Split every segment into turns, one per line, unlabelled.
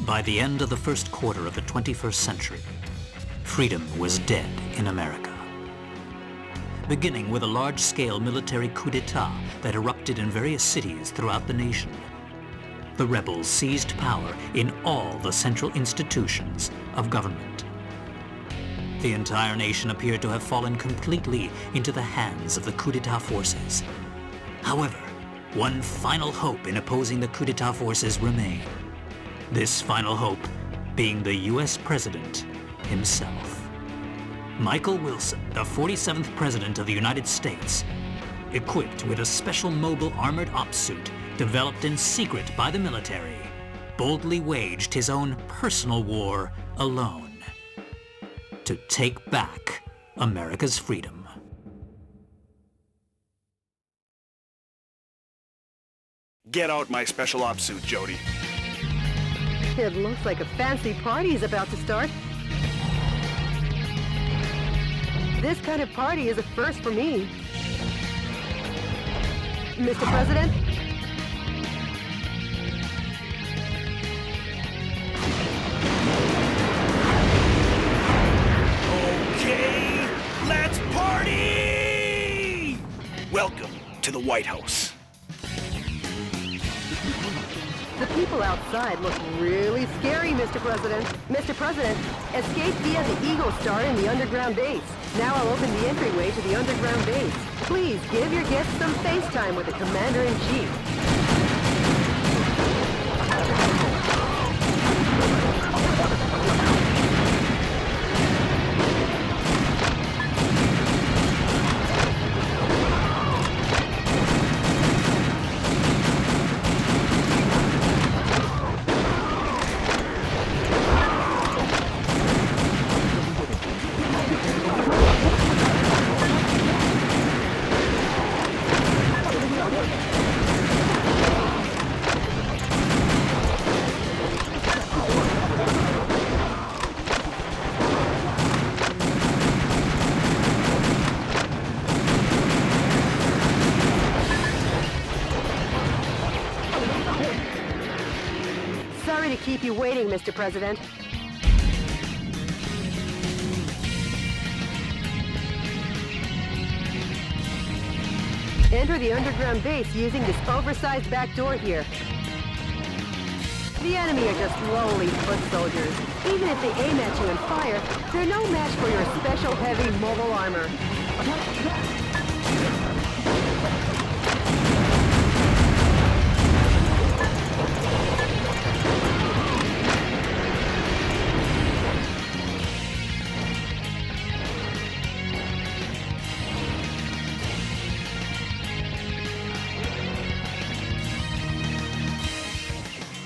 By the end of the first quarter of the 21st century, freedom was dead in America. Beginning with a large-scale military coup d'etat that erupted in various cities throughout the nation, the rebels seized power in all the central institutions of government. The entire nation appeared to have fallen completely into the hands of the coup d'etat forces. However, one final hope in opposing the coup d'etat forces remained. This final hope being the U.S. President himself. Michael Wilson, the 47th President of the United States, equipped with a special mobile armored ops suit developed in secret by the military, boldly waged his own personal war alone to take back America's freedom.
Get out my special ops suit, Jody.
It looks like a fancy party is about to start. This kind of party is a first for me. Mr. President?
Okay, let's party! Welcome to the White House.
The people outside look really scary, Mr. President. Mr. President, escape via the Eagle Star in the underground base. Now I'll open the entryway to the underground base. Please give your guests some face time with the Commander-in-Chief. Sorry to keep you waiting, Mr. President. Enter the underground base using this oversized back door here. The enemy are just lowly foot soldiers. Even if they aim at you and fire, they're no match for your special heavy mobile armor.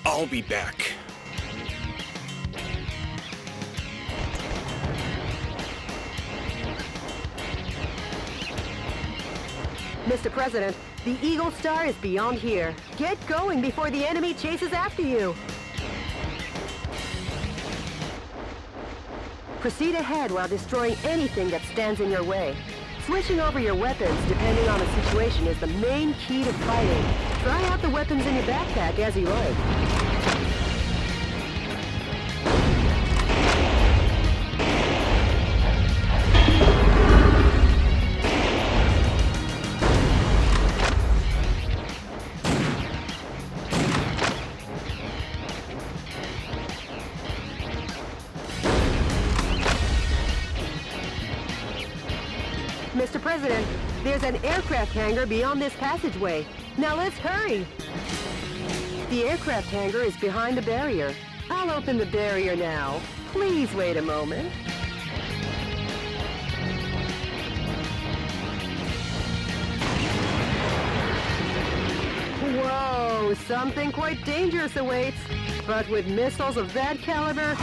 I'll be back.
Mr. President, the Eagle Star is beyond here. Get going before the enemy chases after you. Proceed ahead while destroying anything that stands in your way. Switching over your weapons depending on the situation is the main key to fighting. Try out the weapons in your backpack as you like. Mr. President, there's an aircraft hangar beyond this passageway. Now let's hurry! The aircraft hangar is behind the barrier. I'll open the barrier now. Please wait a moment. Whoa, something quite dangerous awaits. But with missiles of that caliber,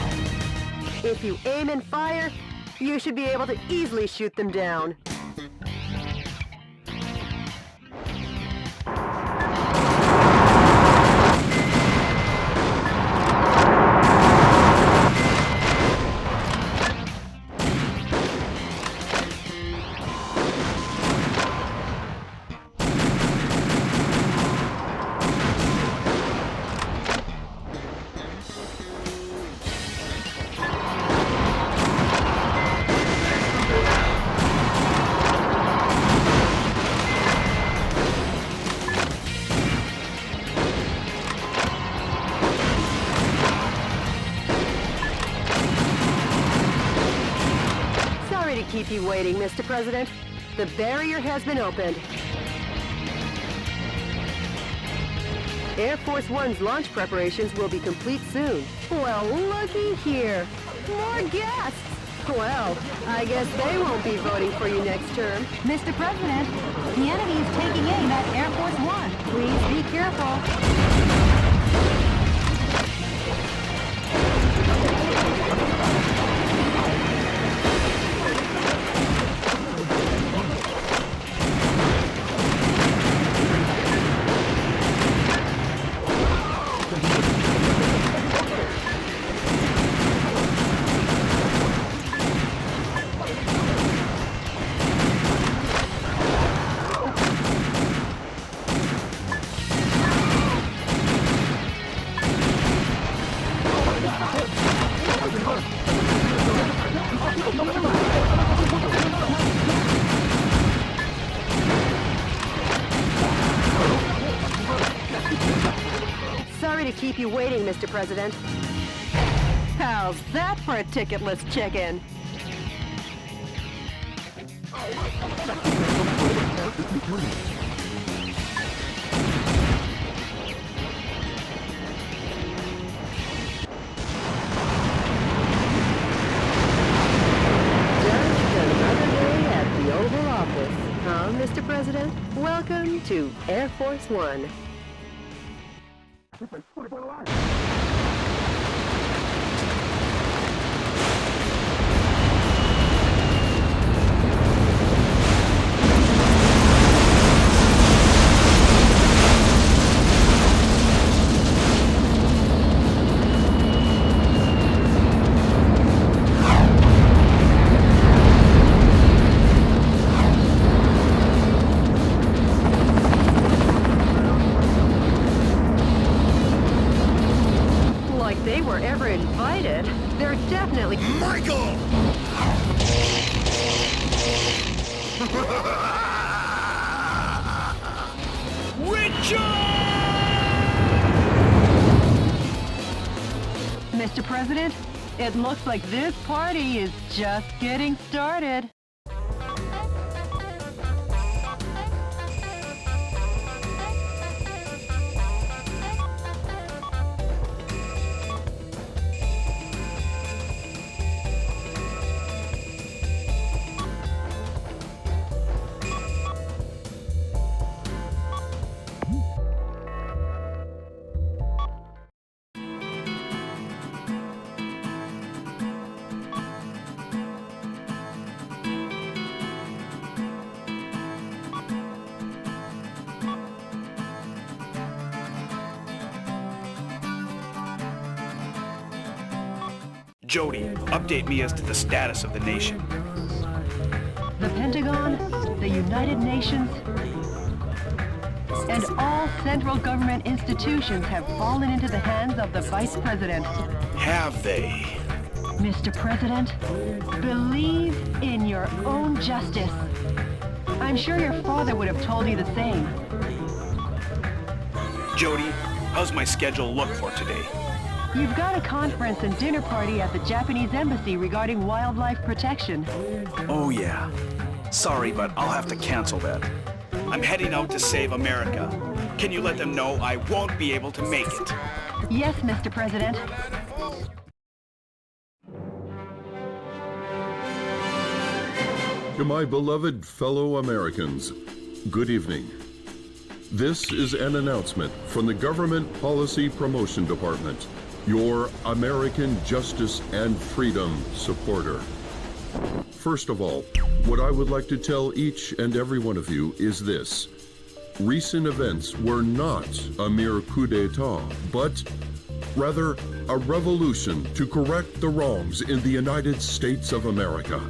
if you aim and fire, you should be able to easily shoot them down. you waiting, Mr. President. The barrier has been opened. Air Force One's launch preparations will be complete soon. Well, looky here. More guests! Well, I guess they won't be voting for you next term.
Mr. President, the enemy is taking aim at Air Force One.
Please be careful. Sorry to keep you waiting, Mr. President. How's that for a ticketless check-in? Mr. President, welcome to Air Force One. They were ever invited. They're definitely...
Michael! Richard!
Mr. President, it looks like this party is just getting started.
Jody, update me as to the status of the nation.
The Pentagon, the United Nations, and all central government institutions have fallen into the hands of the Vice President.
Have they?
Mr. President, believe in your own justice. I'm sure your father would have told you the same.
Jody, how's my schedule look for today?
You've got a conference and dinner party at the Japanese embassy regarding wildlife protection.
Oh yeah. Sorry, but I'll have to cancel that. I'm heading out to save America. Can you let them know I won't be able to make it?
Yes, Mr. President.
To my beloved fellow Americans, good evening. This is an announcement from the Government Policy Promotion Department, your American justice and freedom supporter. First of all, what I would like to tell each and every one of you is this. Recent events were not a mere coup d'etat, but rather a revolution to correct the wrongs in the United States of America.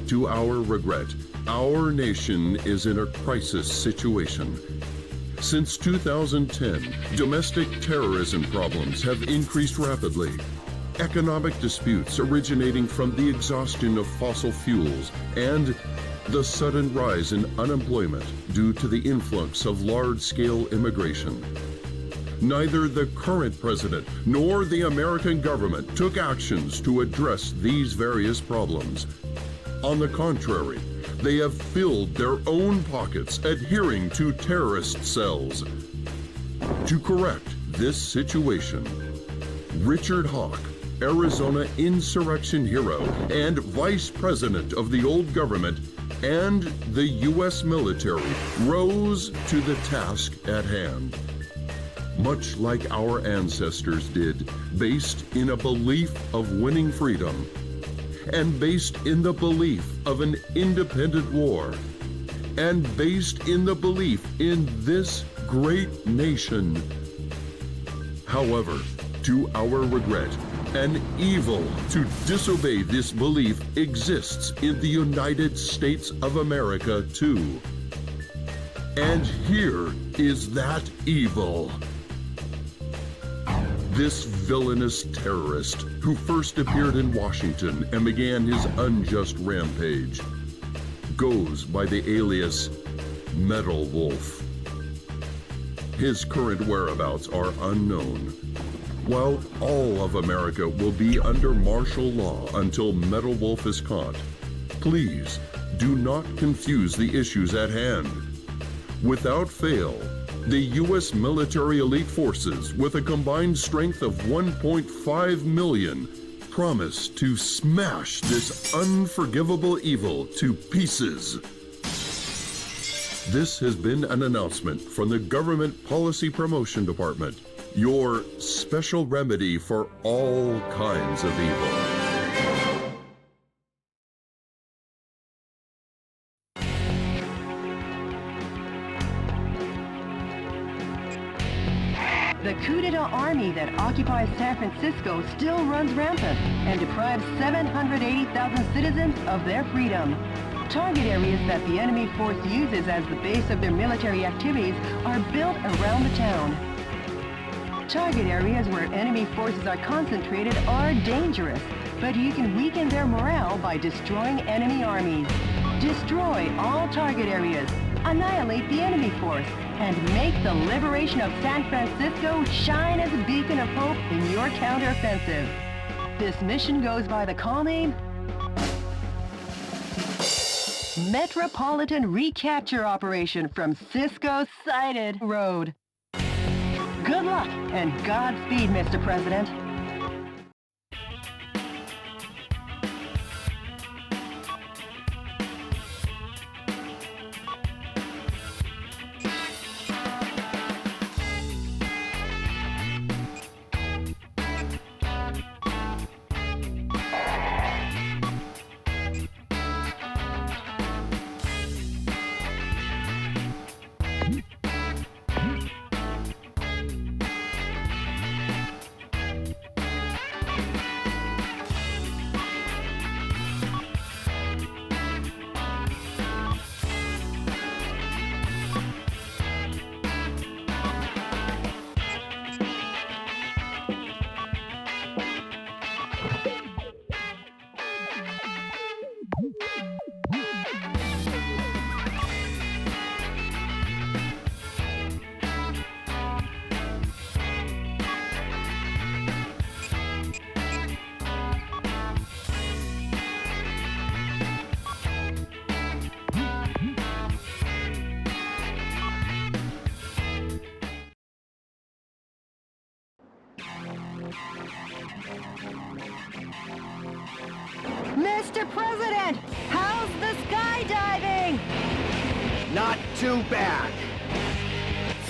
To our regret, our nation is in a crisis situation. Since 2010, domestic terrorism problems have increased rapidly. Economic disputes originating from the exhaustion of fossil fuels and the sudden rise in unemployment due to the influx of large-scale immigration. Neither the current president nor the American government took actions to address these various problems. On the contrary, they have filled their own pockets adhering to terrorist cells. To correct this situation, Richard Hawk, Arizona insurrection hero and vice president of the old government, and the U.S. military rose to the task at hand. Much like our ancestors did, based in a belief of winning freedom, and based in the belief of an independent war, and based in the belief in this great nation. However, to our regret, an evil to disobey this belief exists in the United States of America too. And here is that evil. This villainous terrorist who first appeared in Washington and began his unjust rampage goes by the alias Metal Wolf. His current whereabouts are unknown. While all of America will be under martial law until Metal Wolf is caught, please do not confuse the issues at hand. Without fail, the U.S. military elite forces, with a combined strength of 1.5 million, promise to smash this unforgivable evil to pieces. This has been an announcement from the Government Policy Promotion Department, your special remedy for all kinds of evil.
The coup d'etat army that occupies San Francisco still runs rampant and deprives 780,000 citizens of their freedom. Target areas that the enemy force uses as the base of their military activities are built around the town. Target areas where enemy forces are concentrated are dangerous, but you can weaken their morale by destroying enemy armies. Destroy all target areas, annihilate the enemy force, and make the liberation of San Francisco shine as a beacon of hope in your counteroffensive. This mission goes by the call name Metropolitan Recapture Operation from Cisco Sighted Road. Good luck and Godspeed, Mr. President. Mr. President, how's the skydiving?
Not too bad.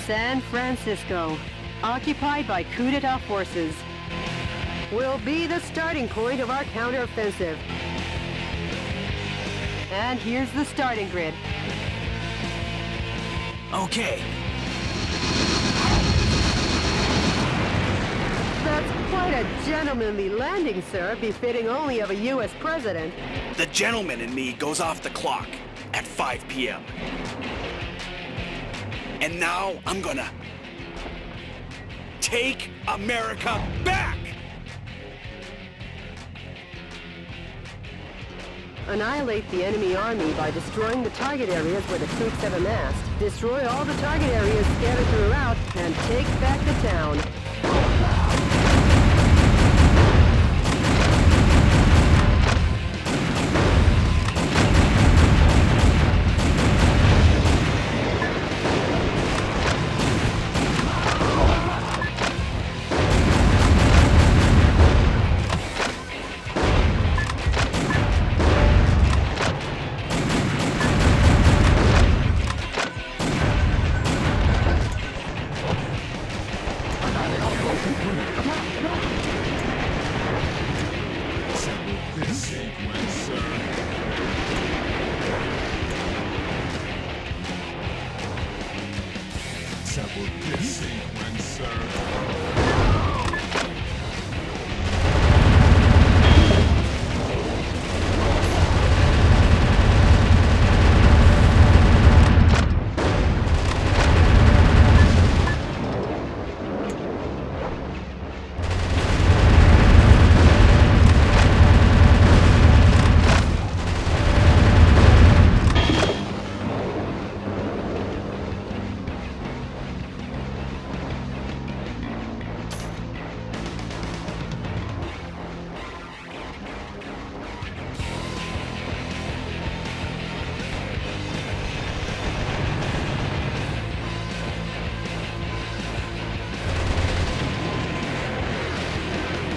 San Francisco, occupied by coup d'etat forces, will be the starting point of our counteroffensive. And here's the starting grid.
Okay.
That's quite a gentlemanly landing, sir, befitting only of a U.S. president.
The gentleman in me goes off the clock at 5 p.m. And now I'm gonna take America back!
Annihilate the enemy army by destroying the target areas where the troops have amassed. Destroy all the target areas scattered throughout, and take back the town.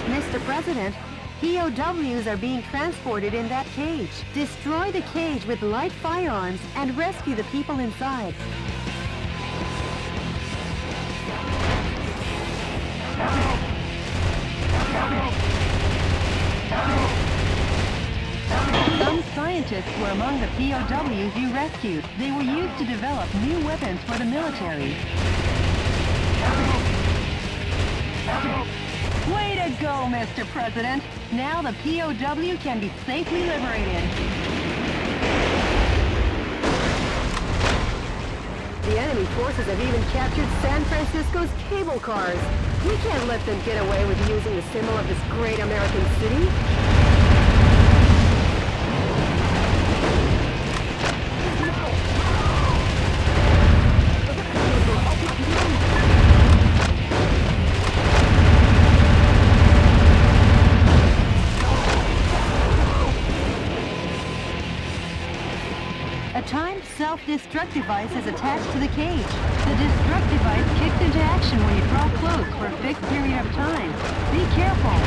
Mr. President, POWs are being transported in that cage. Destroy the cage with light firearms and rescue the people inside. Some scientists were among the POWs you rescued. They were used to develop new weapons for the military. Way to go, Mr. President! Now the POW can be safely liberated. The enemy forces have even captured San Francisco's cable cars. We can't let them get away with using the symbol of this great American city. A timed self-destruct device is attached to the cage. The destruct device kicks into action when you draw close for a fixed period of time. Be careful.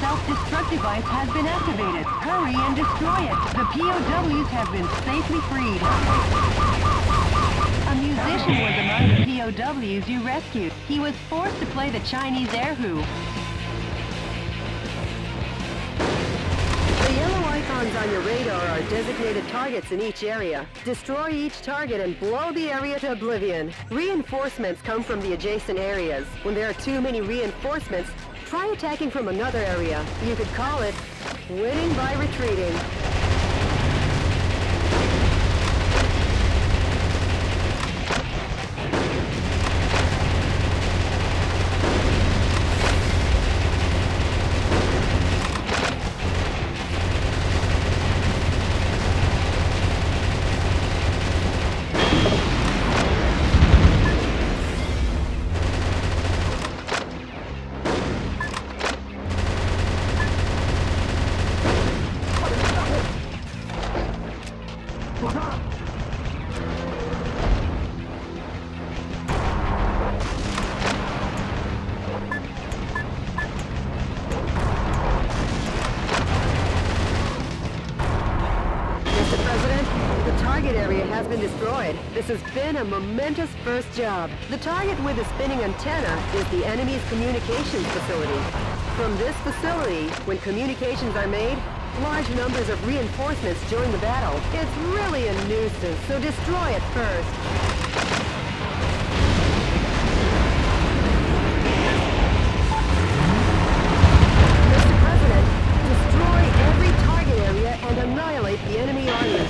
Self-destruct device has been activated. Hurry and destroy it. The POWs have been safely freed. A musician was among the POWs you rescued. He was forced to play the Chinese air hoop. The yellow icons on your radar are designated targets in each area. Destroy each target and blow the area to oblivion. Reinforcements come from the adjacent areas. When there are too many reinforcements, try attacking from another area. You could call it winning by retreating. Has been destroyed. This has been a momentous first job. The target with the spinning antenna is the enemy's communications facility. From this facility, when communications are made, large numbers of reinforcements join the battle. It's really a nuisance, so destroy it first. Mr. President, destroy every target area and annihilate the enemy army.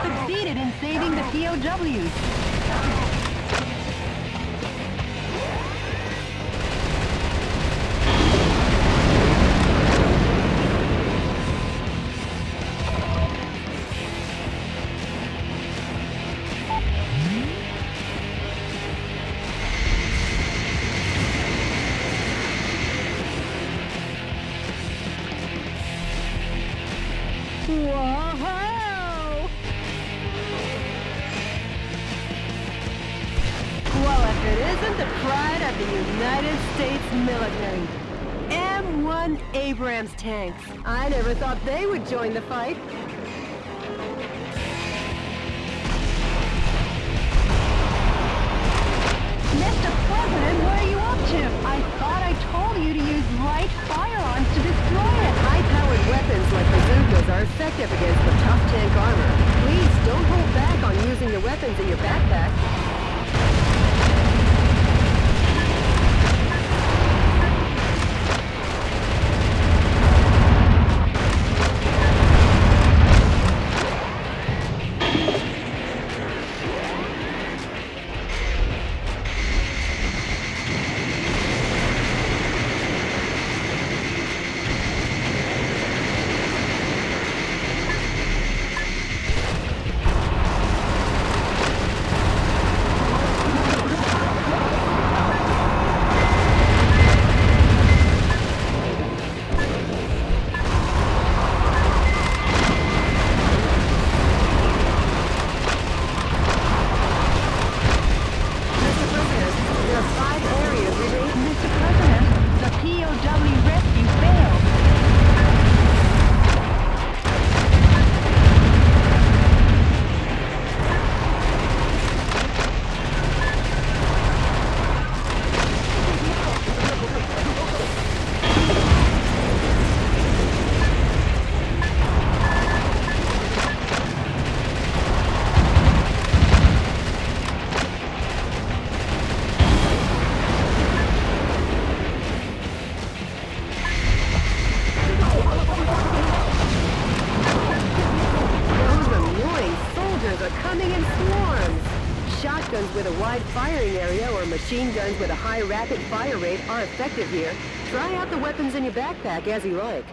succeeded in saving the POWs.
Whoa! Well, if it isn't the pride of the United States military. M1 Abrams tanks. I never thought they would join the fight.
Mr. President, what are you up to? I thought I told you to use light firearms to destroy it.
High-powered weapons like bazookas are effective against the tough tank armor. Please don't hold back on using the weapons in your backpack. Shotguns with a wide firing area or machine guns with a high rapid fire rate are effective here. Try out the weapons in your backpack as you like.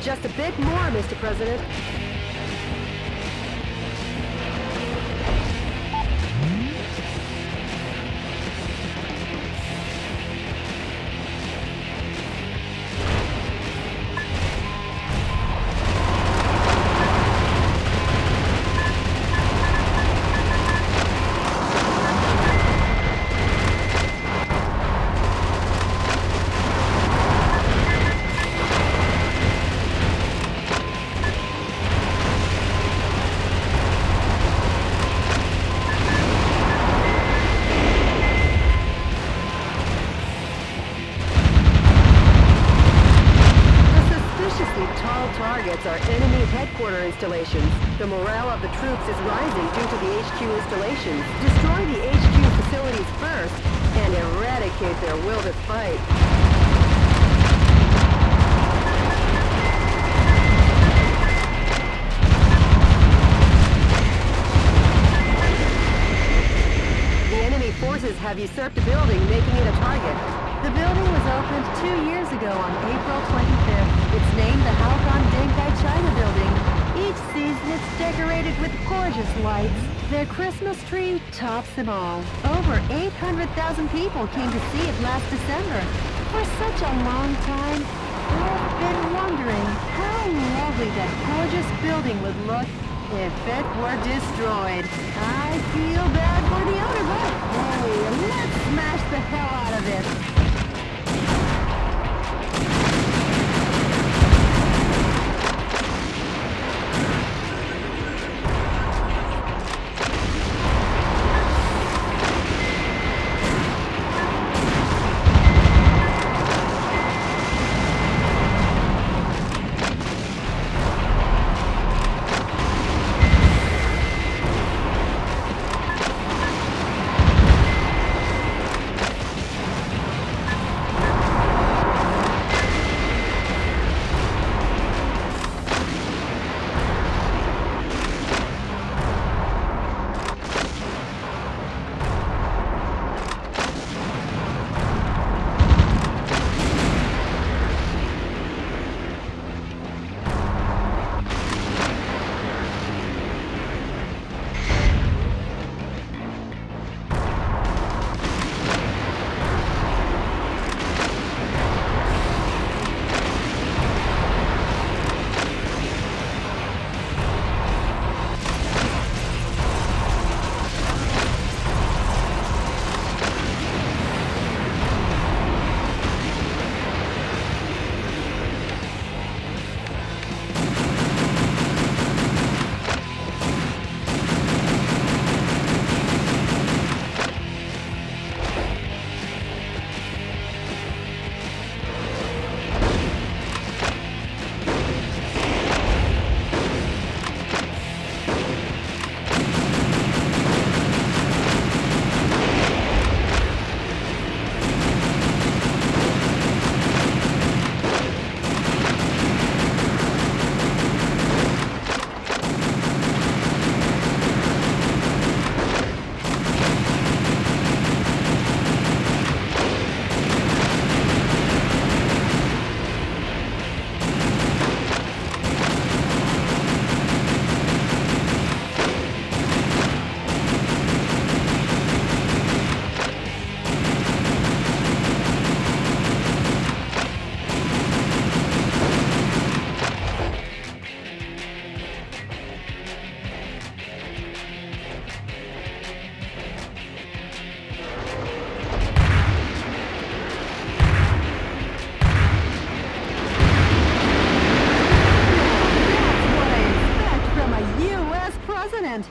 Just a bit more, Mr. President. Targets are enemy headquarter installations. The morale of the troops is rising due to the HQ installations. Destroy the HQ facilities first and eradicate their will to fight. The enemy forces have usurped the building, making it a target.
The building was opened 2 years ago on April 25th. It's named the Halcon Denkai China Building. Each season it's decorated with gorgeous lights. Their Christmas tree tops them all. Over 800,000 people came to see it last December. For such a long time, I've been wondering how lovely that gorgeous building would look
If it were destroyed, I feel bad for the owner, but hey, let's smash the hell out of it.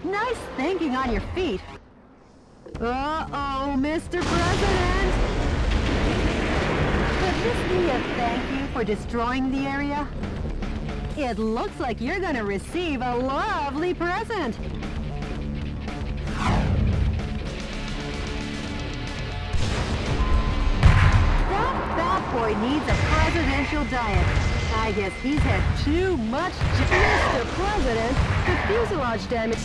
Nice thinking on your feet. Uh-oh, Mr. President! Could this be a thank you for destroying the area? It looks like you're gonna receive a lovely present. That fat boy needs a presidential diet. I guess he's had too much Mr. President, the fuselage damage.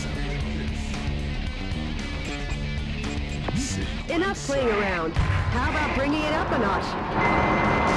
Enough playing around. How about bringing it up a notch?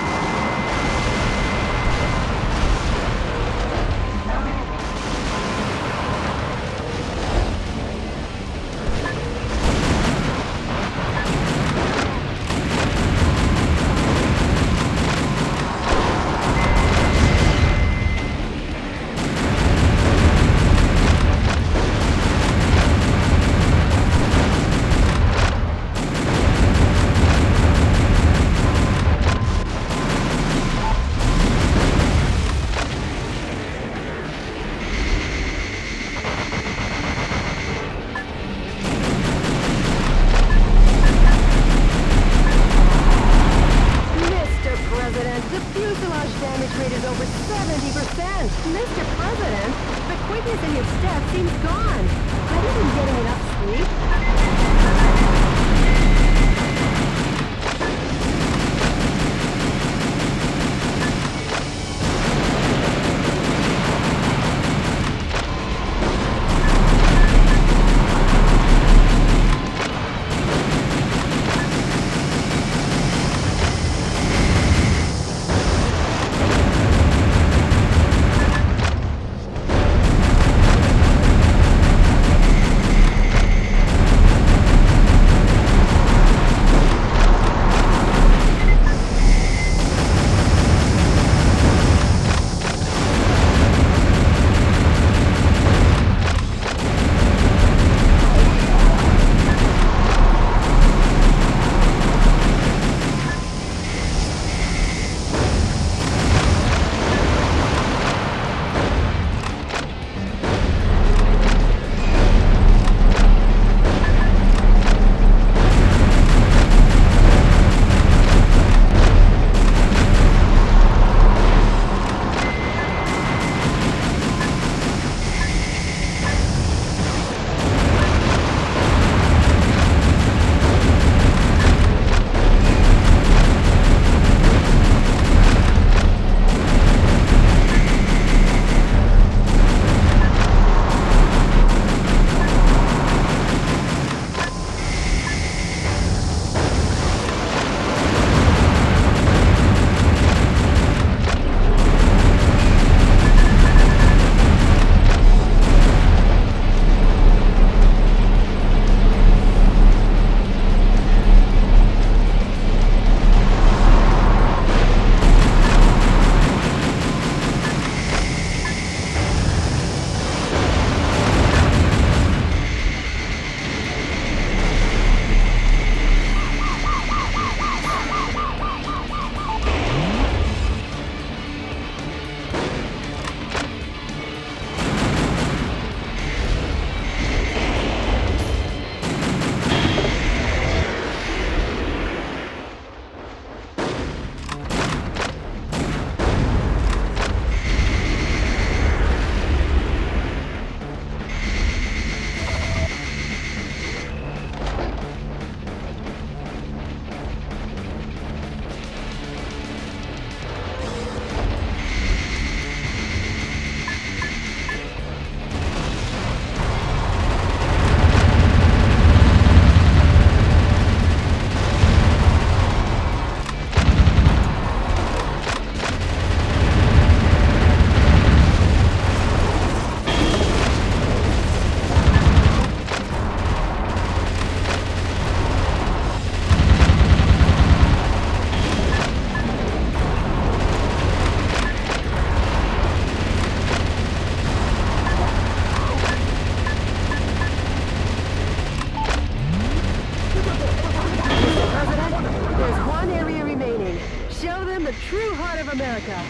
of America.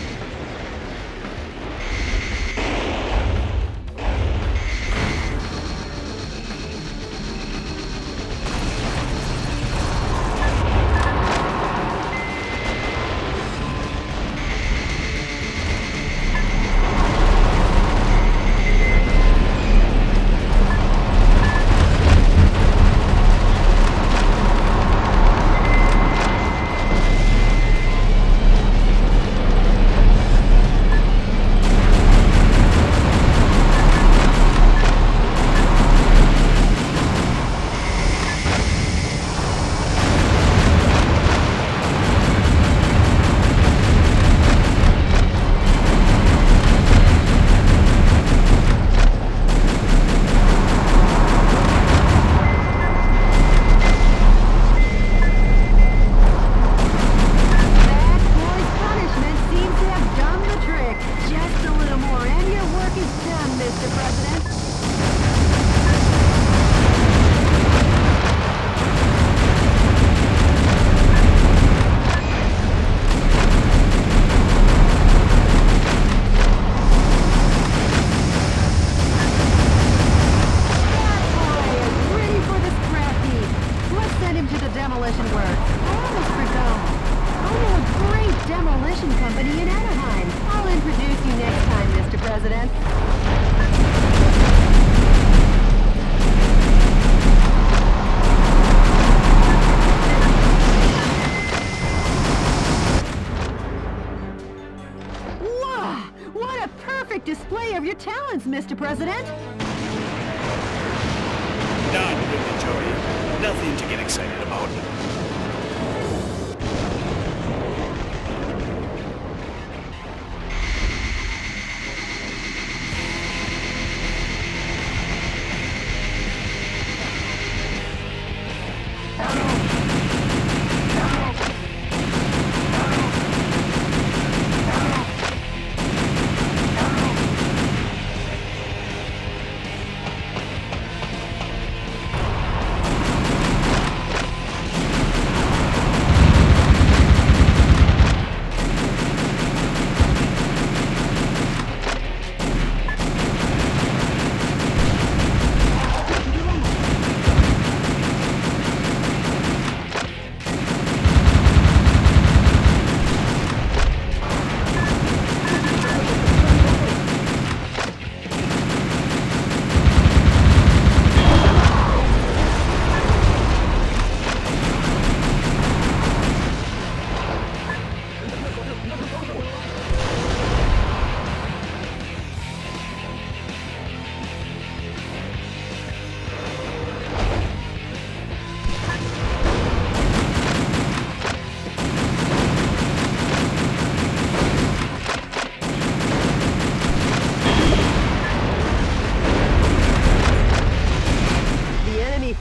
Display of your talents, Mr. President.
Not really, Jody. Nothing to get excited about.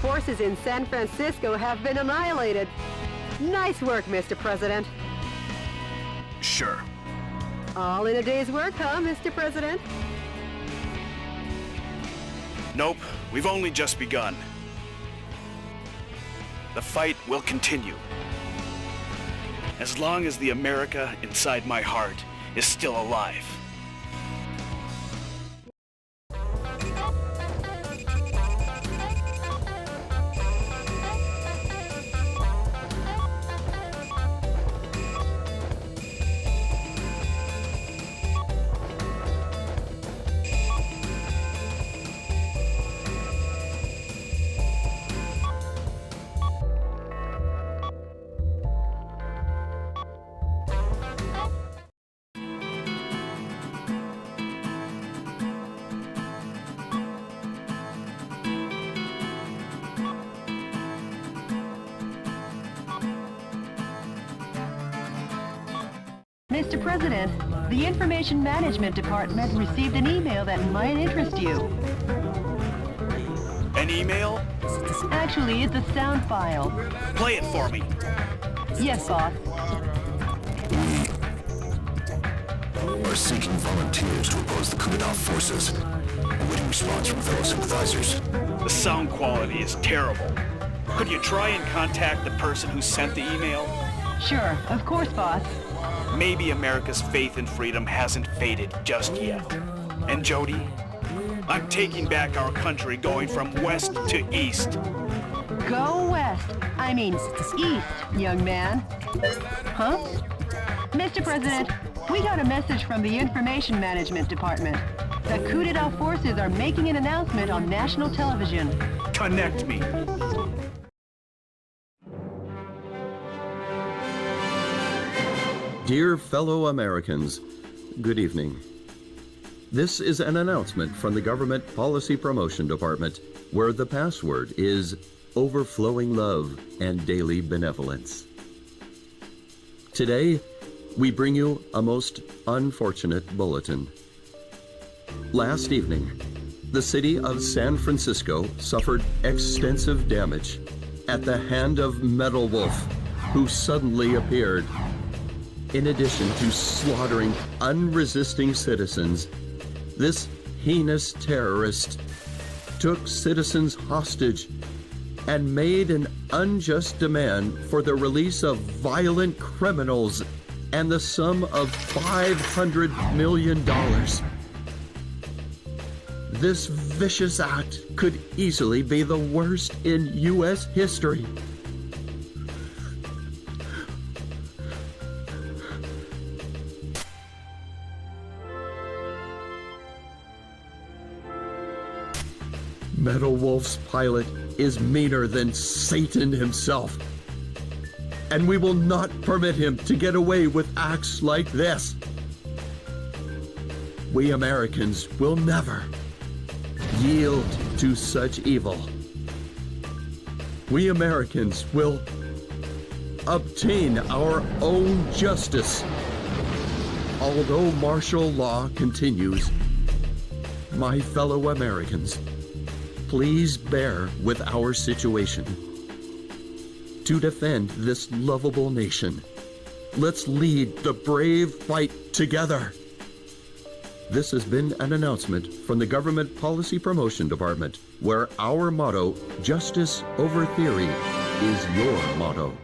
Forces in San Francisco have been annihilated. Nice work, Mr. President.
Sure.
All in a day's work, huh, Mr. President?
Nope, we've only just begun. The fight will continue. As long as the America inside my heart is still alive.
Mr. President, the Information Management Department received an email that might interest you.
An email?
Actually, it's a sound file.
Play it for me.
Yes, boss.
Are seeking volunteers to oppose the coup d'etat forces. Awaiting response from fellow sympathizers.
The sound quality is terrible. Could you try and contact the person who sent the email?
Sure, of course, boss.
maybe America's faith in freedom hasn't faded just yet. And Jody, I'm taking back our country, going from west to east.
Go west. I mean, east, young man. Huh? Mr. President, we got a message from the Information Management Department. The coup d'etat forces are making an announcement on national television.
Connect me.
Dear fellow Americans, good evening. This is an announcement from the Government Policy Promotion Department, where the password is overflowing love and daily benevolence. Today, we bring you a most unfortunate bulletin. Last evening, the city of San Francisco suffered extensive damage at the hand of Metal Wolf, who suddenly appeared. In addition to slaughtering unresisting citizens, this heinous terrorist took citizens hostage and made an unjust demand for the release of violent criminals and the sum of $500 million. This vicious act could easily be the worst in U.S. history. Metal Wolf's pilot is meaner than Satan himself, and we will not permit him to get away with acts like this. We Americans will never yield to such evil. We Americans will obtain our own justice. Although martial law continues, my fellow Americans, please bear with our situation. To defend this lovable nation, let's lead the brave fight together. This has been an announcement from the Government Policy Promotion Department, where our motto, justice over theory, is your motto.